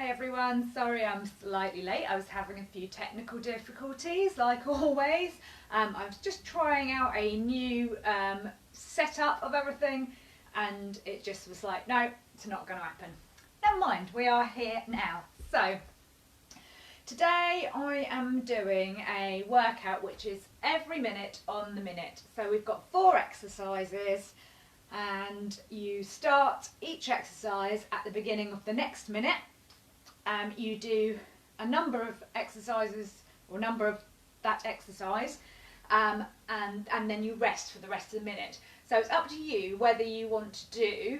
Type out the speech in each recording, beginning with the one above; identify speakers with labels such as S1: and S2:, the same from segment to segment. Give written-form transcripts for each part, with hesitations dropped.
S1: Hey everyone, sorry I'm slightly late. I was having a few technical difficulties like always. I was just trying out a new setup of everything and it just was like, no, it's not going to happen. Never mind, we are here now. So today I am doing a workout which is every minute on the minute. So we've got 4 exercises and you start each exercise at the beginning of the next minute. You do a number of exercises or number of that exercise and then you rest for the rest of the minute. So it's up to you whether you want to do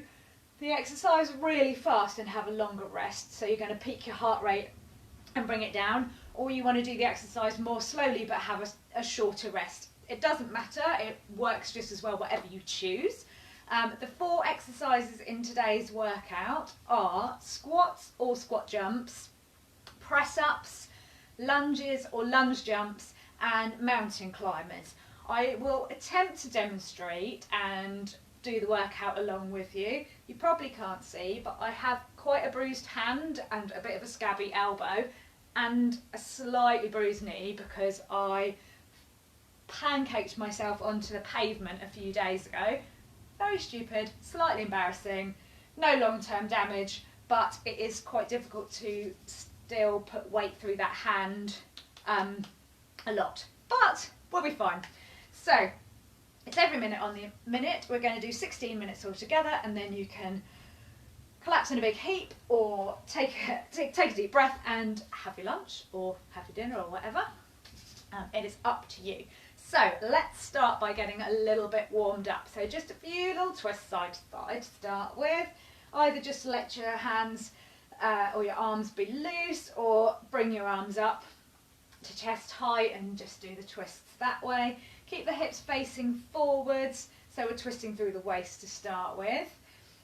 S1: the exercise really fast and have a longer rest, so you're going to peak your heart rate and bring it down, or you want to do the exercise more slowly but have a shorter rest. It doesn't matter, it works just as well whatever you choose. The 4 exercises in today's workout are squats or squat jumps, press-ups, lunges or lunge jumps, and mountain climbers. I will attempt to demonstrate and do the workout along with you. You probably can't see, but I have quite a bruised hand and a bit of a scabby elbow and a slightly bruised knee because I pancaked myself onto the pavement a few days ago. Very stupid, slightly embarrassing, no long-term damage, but it is quite difficult to still put weight through that hand a lot, but we'll be fine. So it's every minute on the minute. We're going to do 16 minutes altogether, and then you can collapse in a big heap or take a deep breath and have your lunch or have your dinner or whatever. It is up to you. So let's start by getting a little bit warmed up. So just a few little twists side to side to start with. Either just let your hands or your arms be loose, or bring your arms up to chest height and just do the twists that way. Keep the hips facing forwards, so we're twisting through the waist to start with.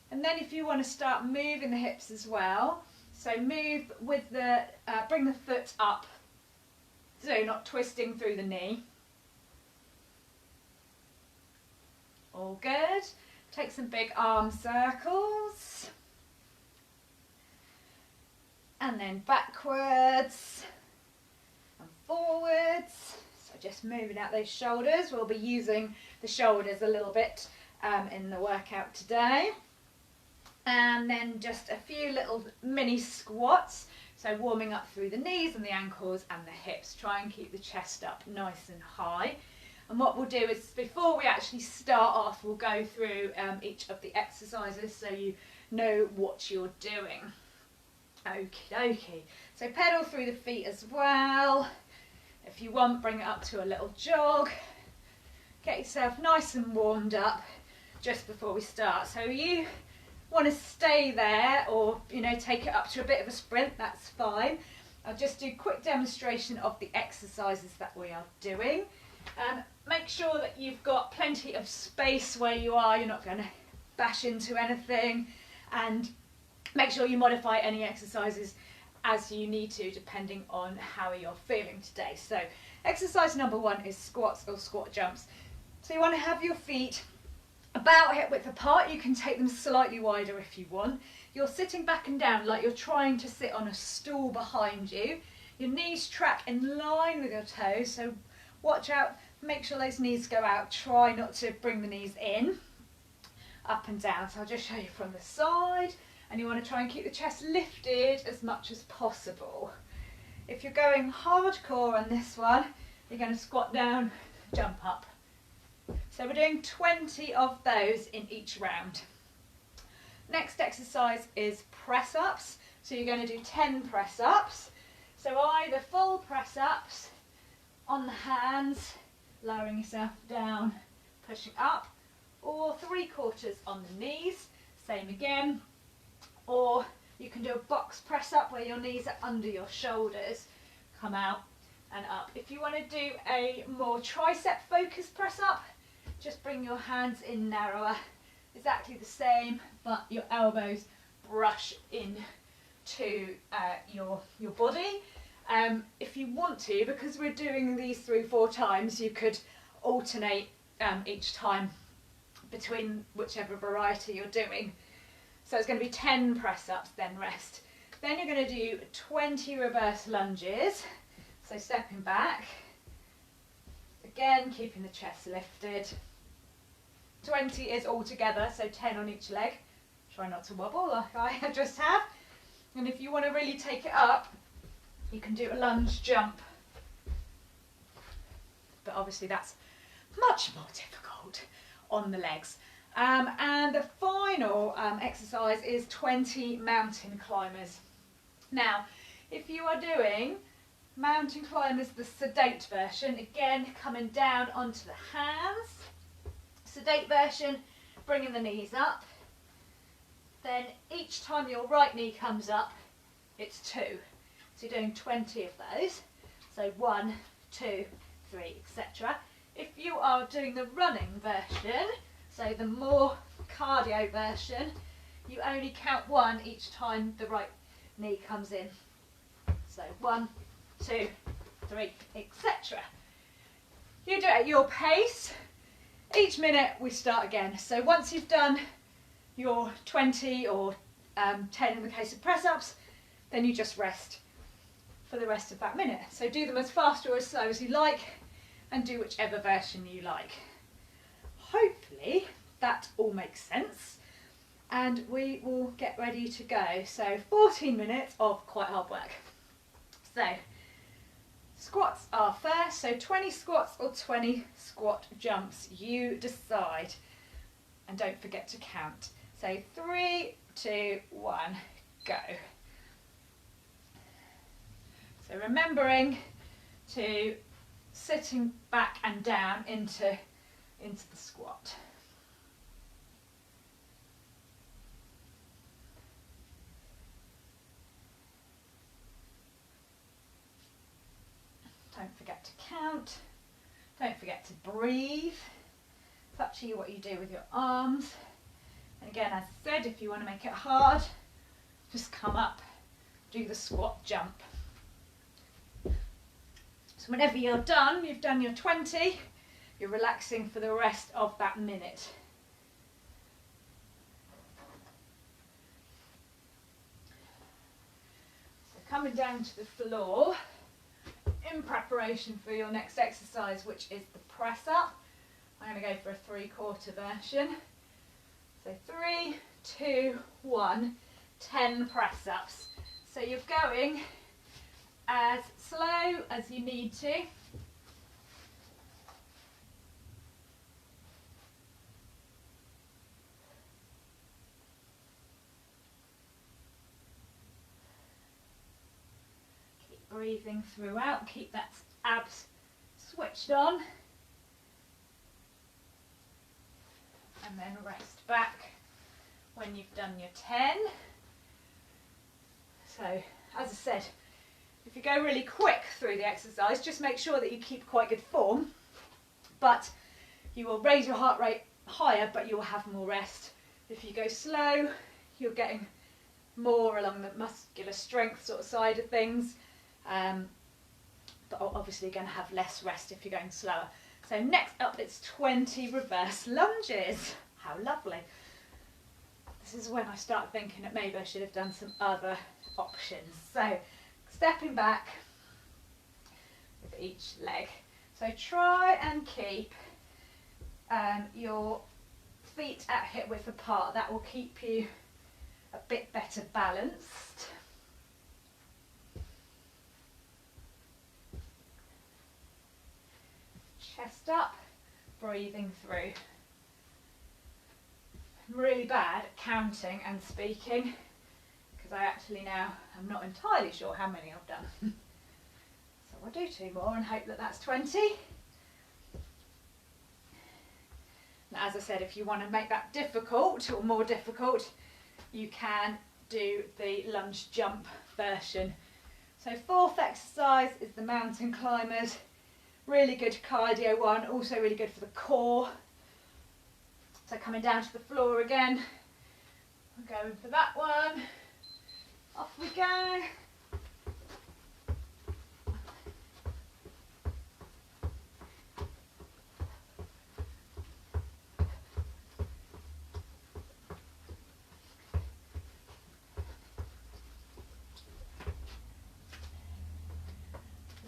S1: And then if you want to start moving the hips as well, so move with the, bring the foot up, so not twisting through the knee. All good. Take some big arm circles. And then backwards and forwards. So just moving out those shoulders. We'll be using the shoulders a little bit in the workout today. And then just a few little mini squats. So warming up through the knees and the ankles and the hips. Try and keep the chest up nice and high. And what we'll do is, before we actually start off, we'll go through each of the exercises so you know what you're doing. Okie dokie. So pedal through the feet as well. If you want, bring it up to a little jog. Get yourself nice and warmed up just before we start. So you want to stay there, or take it up to a bit of a sprint, that's fine. I'll just do a quick demonstration of the exercises that we are doing. Make sure that you've got plenty of space where you are, you're not going to bash into anything, and make sure you modify any exercises as you need to depending on how you're feeling today. So exercise number 1 is squats or squat jumps. So you want to have your feet about hip width apart. You can take them slightly wider if you want. You're sitting back and down like you're trying to sit on a stool behind you. Your knees track in line with your toes, so watch out, make sure those knees go out. Try not to bring the knees in, up and down. So I'll just show you from the side. And you want to try and keep the chest lifted as much as possible. If you're going hardcore on this one, you're going to squat down, jump up. So we're doing 20 of those in each round. Next exercise is press-ups. So you're going to do 10 press-ups. So either full press-ups on the hands, lowering yourself down, pushing up, or 3/4 on the knees, same again. Or you can do a box press up where your knees are under your shoulders, come out and up. If you want to do a more tricep focused press up, just bring your hands in narrower, exactly the same, but your elbows brush into your body. If you want to, because we're doing these 3-4 times, you could alternate each time between whichever variety you're doing. So it's going to be 10 press-ups, then rest. Then you're going to do 20 reverse lunges. So stepping back, again keeping the chest lifted. 20 is all together, so 10 on each leg. Try not to wobble like I just have. And if you want to really take it up, you can do a lunge jump. But obviously that's much more difficult on the legs. And the final exercise is 20 mountain climbers. Now, if you are doing mountain climbers, the sedate version, again coming down onto the hands. Sedate version, bringing the knees up. Then each time your right knee comes up, it's 2. So you're doing 20 of those. So 1, 2, 3, etc. If you are doing the running version, so the more cardio version, you only count 1 each time the right knee comes in. So 1, 2, 3, etc. You do it at your pace. Each minute we start again. So once you've done your 20 or 10 in the case of press-ups, then you just rest for the rest of that minute. So do them as fast or as slow as you like, and do whichever version you like. Hopefully that all makes sense, and we will get ready to go. So 14 minutes of quite hard work. So squats are first, so 20 squats or 20 squat jumps, you decide, and don't forget to count. So 3, 2, 1, go. So remembering to sitting back and down into the squat. Don't forget to count. Don't forget to breathe. It's up to you what you do with your arms. And again, as I said, if you want to make it hard, just come up, do the squat jump. So whenever you're done, you've done your 20, you're relaxing for the rest of that minute. So coming down to the floor, in preparation for your next exercise, which is the press up. I'm going to go for a 3/4 version. So 3, 2, 1, 10 press ups. So you're going as slow as you need to. Keep breathing throughout, keep that abs switched on. And then rest back when you've done your 10. So, as I said, if you go really quick through the exercise, just make sure that you keep quite good form, but you will raise your heart rate higher, but you will have more rest. If you go slow, you're getting more along the muscular strength sort of side of things, but obviously you're going to have less rest if you're going slower. So next up, it's 20 reverse lunges. How lovely. This is when I start thinking that maybe I should have done some other options. So stepping back with each leg. So try and keep your feet at hip width apart. That will keep you a bit better balanced. Chest up, breathing through. I'm really bad at counting and speaking because I actually now am not entirely sure how many I've done. So I'll do 2 more and hope that that's 20. Now, as I said, if you want to make that difficult or more difficult, you can do the lunge jump version. So 4th exercise is the mountain climbers. Really good cardio one, also really good for the core. So coming down to the floor again, we're going for that one. Off we go.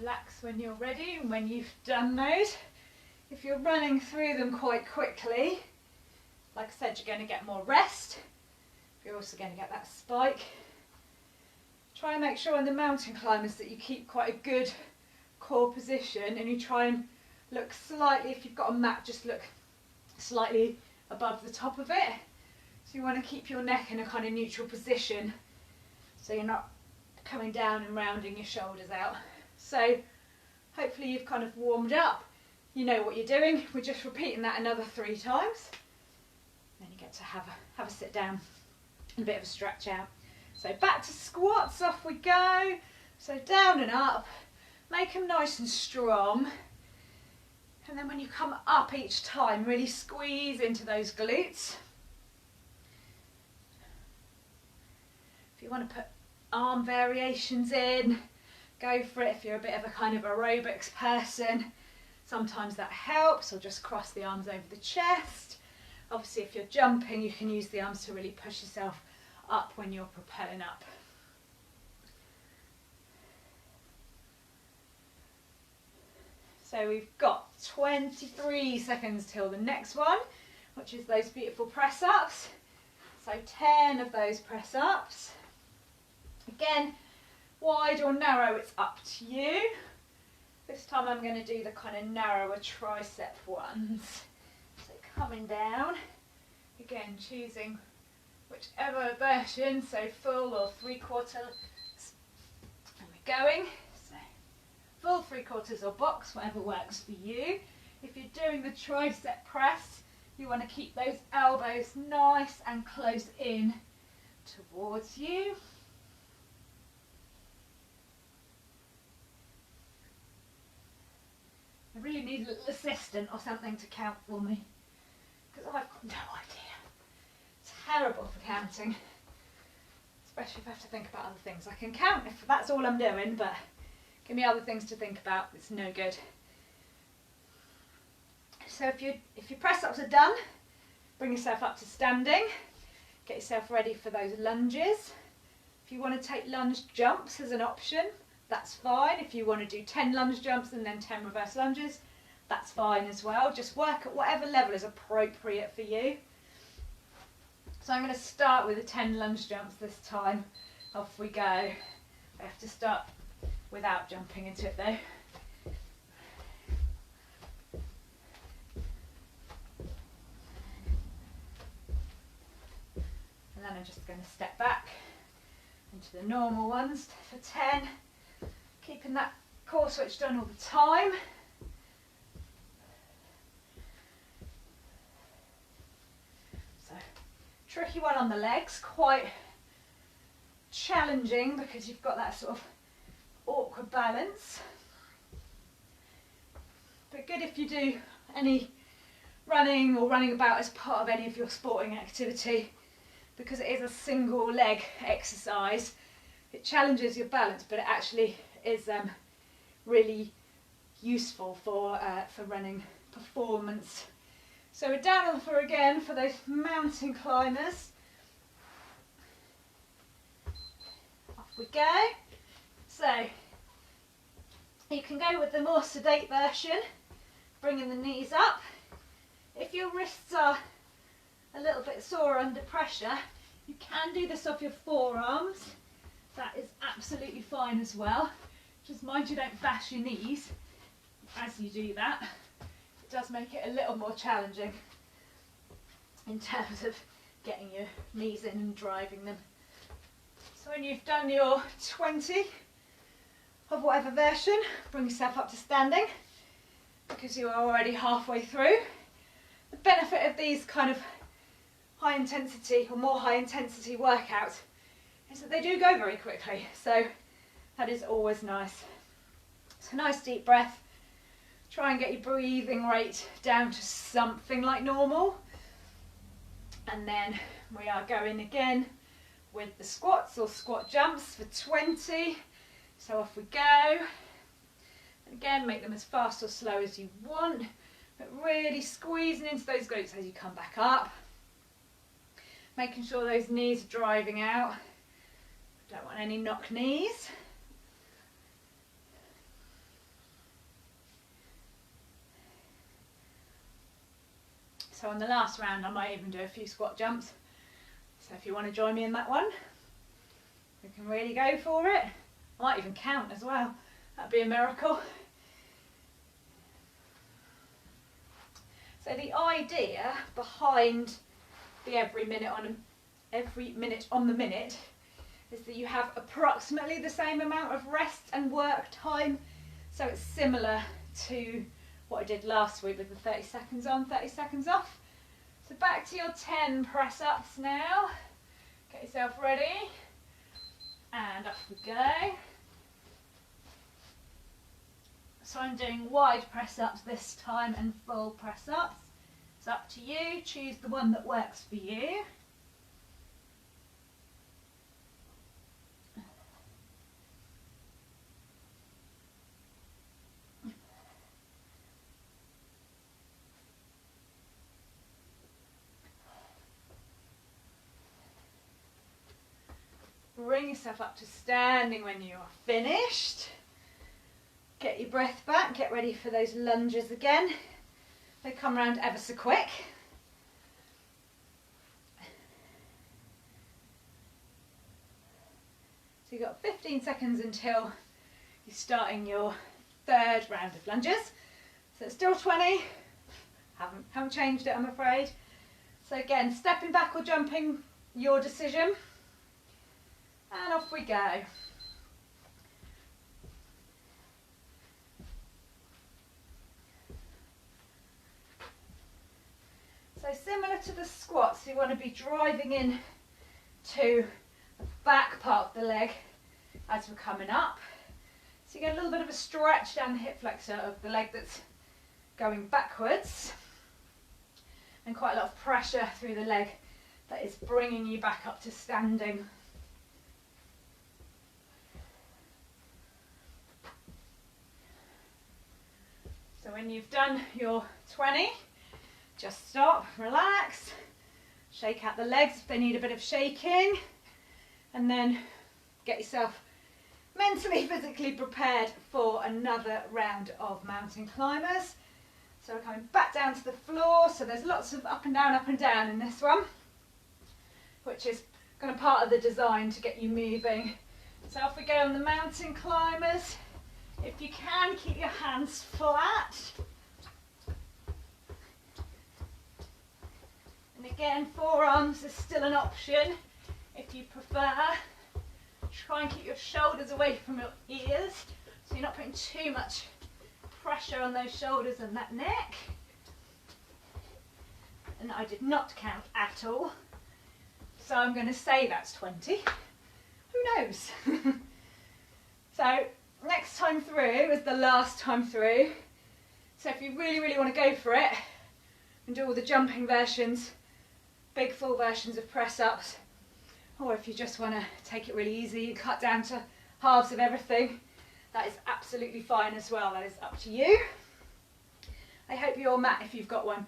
S1: Relax when you're ready and when you've done those. If you're running through them quite quickly, like I said, you're going to get more rest. You're also going to get that spike. Try and make sure on the mountain climbers that you keep quite a good core position, and you try and look slightly, if you've got a mat, just look slightly above the top of it. So you want to keep your neck in a kind of neutral position so you're not coming down and rounding your shoulders out. So hopefully you've kind of warmed up, you know what you're doing. We're just repeating that another 3 times. Then you get to have a sit down and a bit of a stretch out. So back to squats, off we go. So down and up, make them nice and strong. And then when you come up each time, really squeeze into those glutes. If you want to put arm variations in, go for it. If you're a bit of a kind of aerobics person, sometimes that helps, or just cross the arms over the chest. Obviously if you're jumping, you can use the arms to really push yourself up when you're propelling up. So we've got 23 seconds till the next one, which is those beautiful press-ups. So 10 of those press-ups. Again, wide or narrow, it's up to you. This time I'm going to do the kind of narrower tricep ones. So coming down, again choosing whichever version, so full or 3/4. And we're going. So full, 3/4 or box, whatever works for you. If you're doing the tricep press, you want to keep those elbows nice and close in towards you. I really need a little assistant or something to count for me, because I've got no idea. Terrible for counting, especially if I have to think about other things. I can count if that's all I'm doing, but give me other things to think about, it's no good. So if your press-ups are done, bring yourself up to standing, get yourself ready for those lunges. If you want to take lunge jumps as an option, that's fine. If you want to do 10 lunge jumps and then 10 reverse lunges, that's fine as well. Just work at whatever level is appropriate for you. So I'm going to start with the 10 lunge jumps this time. Off we go. I have to start without jumping into it though. And then I'm just going to step back into the normal ones for 10. Keeping that core switched on all the time. So, tricky one on the legs, quite challenging because you've got that sort of awkward balance. But good if you do any running or running about as part of any of your sporting activity, because it is a single leg exercise. It challenges your balance, but it actually is really useful for running performance. So we're down on the floor again for those mountain climbers. Off we go. So you can go with the more sedate version, bringing the knees up. If your wrists are a little bit sore under pressure, you can do this off your forearms. That is absolutely fine as well. Just mind you don't bash your knees as you do that. It does make it a little more challenging in terms of getting your knees in and driving them. So when you've done your 20 of whatever version, bring yourself up to standing, because you are already halfway through. The benefit of these kind of high intensity or more high intensity workouts is that they do go very quickly, so that is always nice. So nice deep breath. Try and get your breathing rate down to something like normal. And then we are going again with the squats or squat jumps for 20. So off we go. And again, make them as fast or slow as you want, but really squeezing into those glutes as you come back up. Making sure those knees are driving out. Don't want any knock knees. So on the last round I might even do a few squat jumps. So if you want to join me in that one, we can really go for it. I might even count as well. That'd be a miracle. So the idea behind the every minute on the minute is that you have approximately the same amount of rest and work time. So it's similar to what I did last week with the 30 seconds on, 30 seconds off. So back to your 10 press ups now. Get yourself ready. And off we go. So I'm doing wide press ups this time and full press ups. It's up to you, choose the one that works for you. Bring yourself up to standing when you are finished. Get your breath back, get ready for those lunges again. They come round ever so quick. So you've got 15 seconds until you're starting your third round of lunges. So it's still 20. Haven't changed it, I'm afraid. So again, stepping back or jumping, your decision. And off we go. So similar to the squats, you want to be driving in to the back part of the leg as we're coming up. So you get a little bit of a stretch down the hip flexor of the leg that's going backwards, and quite a lot of pressure through the leg that is bringing you back up to standing. So when you've done your 20, just stop, relax, shake out the legs if they need a bit of shaking, and then get yourself mentally, physically prepared for another round of mountain climbers. So we're coming back down to the floor, so there's lots of up and down in this one, which is kind of part of the design to get you moving. So off we go on the mountain climbers. If you can, keep your hands flat. And again, forearms is still an option if you prefer. Try and keep your shoulders away from your ears so you're not putting too much pressure on those shoulders and that neck. And I did not count at all, so I'm going to say that's 20. Who knows? So next time through is the last time through. So if you really want to go for it and do all the jumping versions, big full versions of press ups, or if you just want to take it really easy and cut down to halves of everything, that is absolutely fine as well. That is up to you. I hope your mat, if you've got one,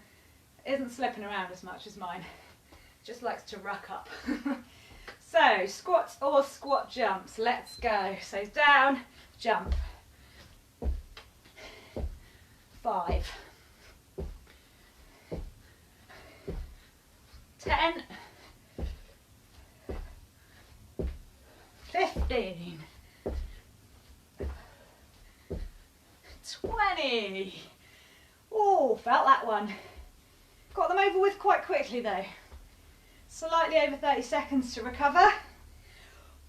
S1: isn't slipping around as much as mine. It just likes to ruck up. So squats or squat jumps, let's go. So down, jump. 5, 10, 15, 20. Oh, felt that one. Got them over with quite quickly though. Slightly over 30 seconds to recover.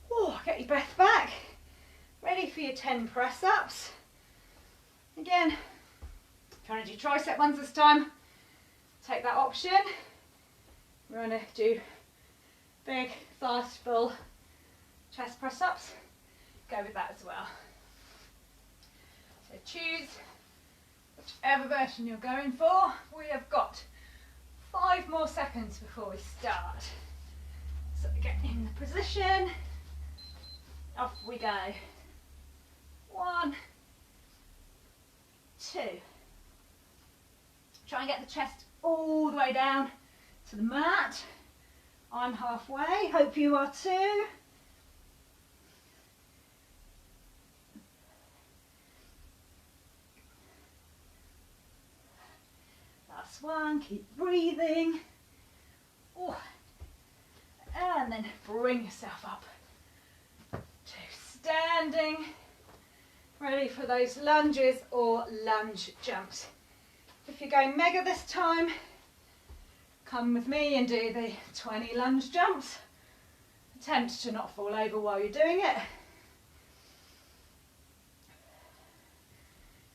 S1: Oh, get your breath back. Ready for your 10 press ups. Again, if you want to do tricep ones this time, take that option. We're going to do big, fast, full chest press ups. Go with that as well. So choose whichever version you're going for. We have got 5 more seconds before we start. So get in the position. Off we go. 1, 2. Try and get the chest all the way down to the mat. I'm halfway, hope you are too. Last one, keep breathing. Ooh. And then bring yourself up to standing, ready for those lunges or lunge jumps. If you're going mega this time, come with me and do the 20 lunge jumps. Attempt to not fall over while you're doing it.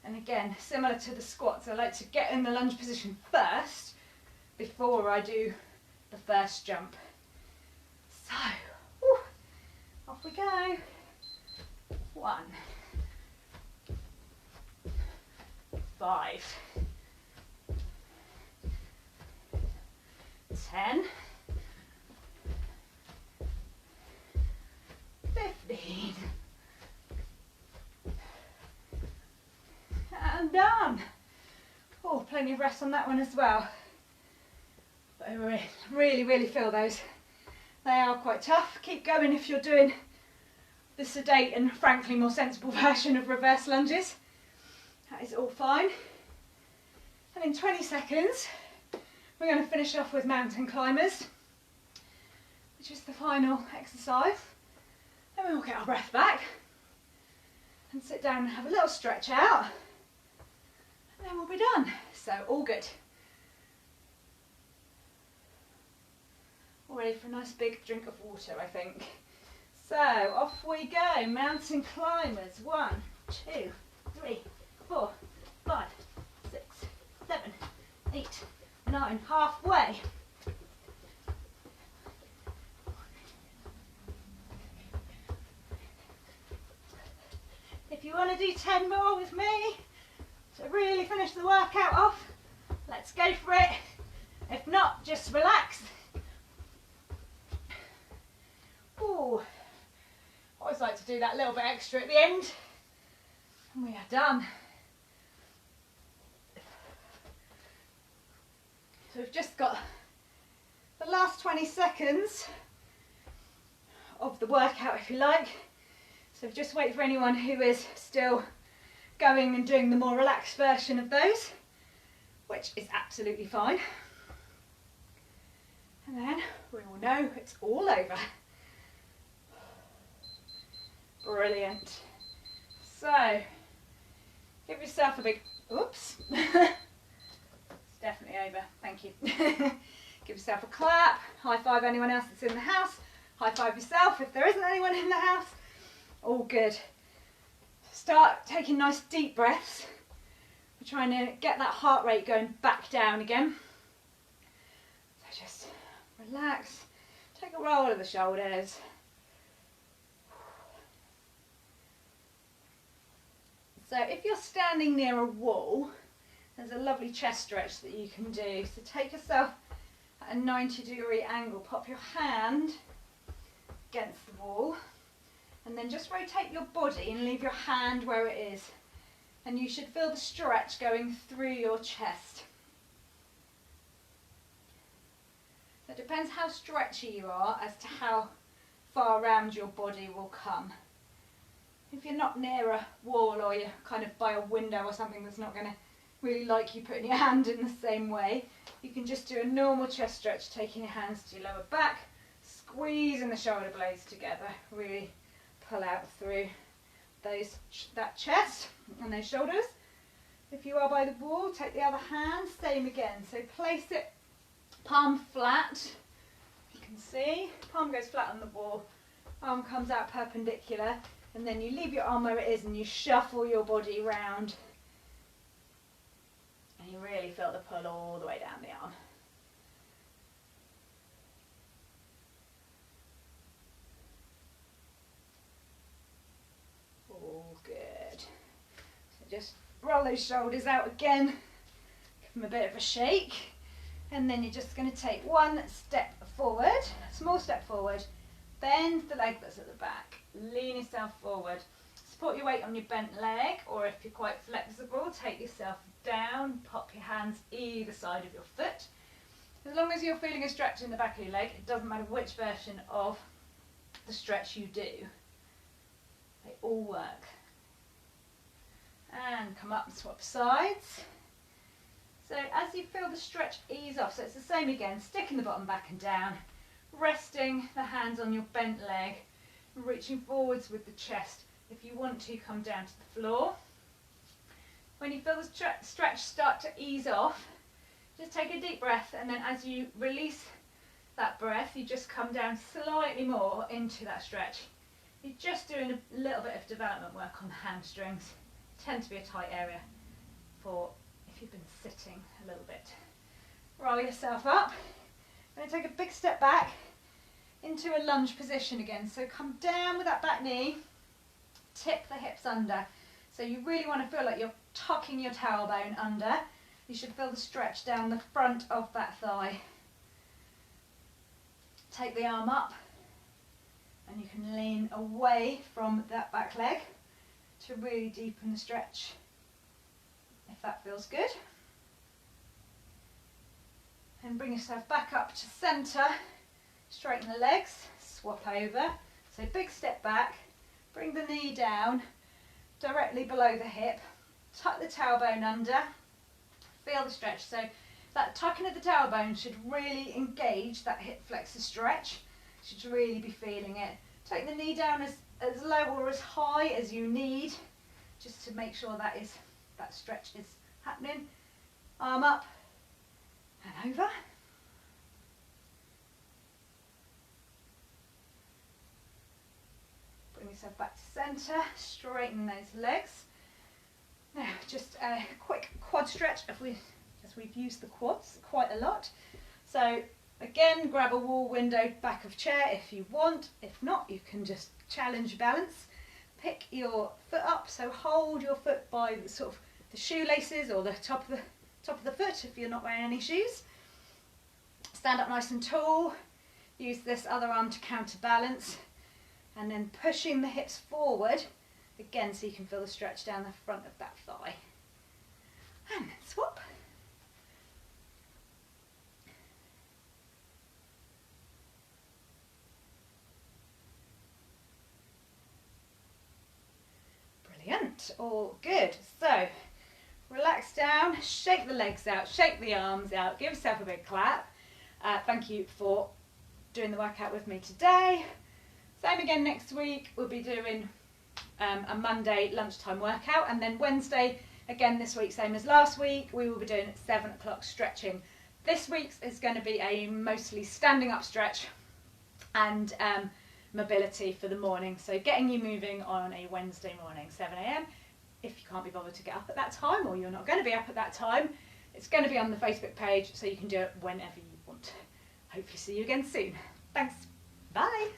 S1: And again, similar to the squats, I like to get in the lunge position first before I do the first jump. So, whew, off we go. 1, 5, 10, 15, and done. Oh, plenty of rest on that one as well. But I really feel those. They are quite tough. Keep going if you're doing the sedate and frankly more sensible version of reverse lunges. That is all fine. And in 20 seconds, we're going to finish off with mountain climbers, which is the final exercise. Then we'll get our breath back and sit down and have a little stretch out. And then we'll be done. So all good. All ready for a nice big drink of water, I think. So off we go. Mountain climbers. 1, 2, 3, 4, 5, 6, 7, 8, 9. Halfway. If you want to do 10 more with me to really finish the workout off, let's go for it. If not, just relax. Ooh, always like to do that little bit extra at the end. And we are done. So we've just got the last 20 seconds of the workout, if you like. So just wait for anyone who is still going and doing the more relaxed version of those, which is absolutely fine. And then we will know it's all over. Brilliant. So, give yourself a big, oops. It's definitely over, thank you. Give yourself a clap, high five anyone else that's in the house, high five yourself if there isn't anyone in the house. All good. Start taking nice deep breaths. We're trying to get that heart rate going back down again. So just relax, take a roll of the shoulders. So if you're standing near a wall, there's a lovely chest stretch that you can do. So take yourself at a 90-degree angle, pop your hand against the wall, and then just rotate your body and leave your hand where it is. And you should feel the stretch going through your chest. So it depends how stretchy you are as to how far around your body will come. If you're not near a wall or you're kind of by a window or something that's not going to really like you putting your hand in the same way, you can just do a normal chest stretch, taking your hands to your lower back, squeezing the shoulder blades together, really pull out through that chest and those shoulders. If you are by the wall, take the other hand, same again. So place it palm flat, you can see, palm goes flat on the wall, arm comes out perpendicular, and then you leave your arm where it is and you shuffle your body round. And you really feel the pull all the way down the arm. All good. So just roll those shoulders out again, give them a bit of a shake, and then you're just going to take one step forward, a small step forward, bend the leg that's at the back, lean yourself forward, support your weight on your bent leg, or if you're quite flexible, take yourself down, pop your hands either side of your foot. As long as you're feeling a stretch in the back of your leg, it doesn't matter which version of the stretch you do, they all work. And come up and swap sides. So as you feel the stretch ease off, so it's the same again, sticking the bottom back and down, resting the hands on your bent leg, reaching forwards with the chest. If you want to, come down to the floor. When you feel the stretch start to ease off, just take a deep breath, and then as you release that breath, you just come down slightly more into that stretch. You're just doing a little bit of development work on the hamstrings. Tend to be a tight area for if you've been sitting a little bit. Roll yourself up, and then take a big step back into a lunge position again. So come down with that back knee, tip the hips under. So you really want to feel like you're tucking your tailbone under. You should feel the stretch down the front of that thigh. Take the arm up, and you can lean away from that back leg to really deepen the stretch, if that feels good. And bring yourself back up to centre, straighten the legs, swap over. So big step back, bring the knee down, directly below the hip, tuck the tailbone under, feel the stretch. So that tucking of the tailbone should really engage that hip flexor stretch, should really be feeling it. Take the knee down as low or as high as you need, just to make sure that stretch is happening. Arm up and over. Bring yourself back to centre, straighten those legs. Now just a quick quad stretch as we've used the quads quite a lot. So again, grab a wall window back of chair if you want. If not, you can just challenge balance. Pick your foot up, so hold your foot by the sort of the shoelaces or the top of the foot if you're not wearing any shoes. Stand up nice and tall. Use this other arm to counterbalance, and then pushing the hips forward again so you can feel the stretch down the front of that thigh. And then swap. Brilliant, all good. So relax down, shake the legs out, shake the arms out, give yourself a big clap. Thank you for doing the workout with me today. Same again next week. We'll be doing a Monday lunchtime workout, and then Wednesday again this week, same as last week, we will be doing 7 o'clock stretching. This week's is going to be a mostly standing up stretch and mobility for the morning, so getting you moving on a Wednesday morning, 7 a.m. If you can't be bothered to get up at that time, or you're not going to be up at that time, it's going to be on the Facebook page, so you can do it whenever you want. Hopefully see you again soon. Thanks. Bye.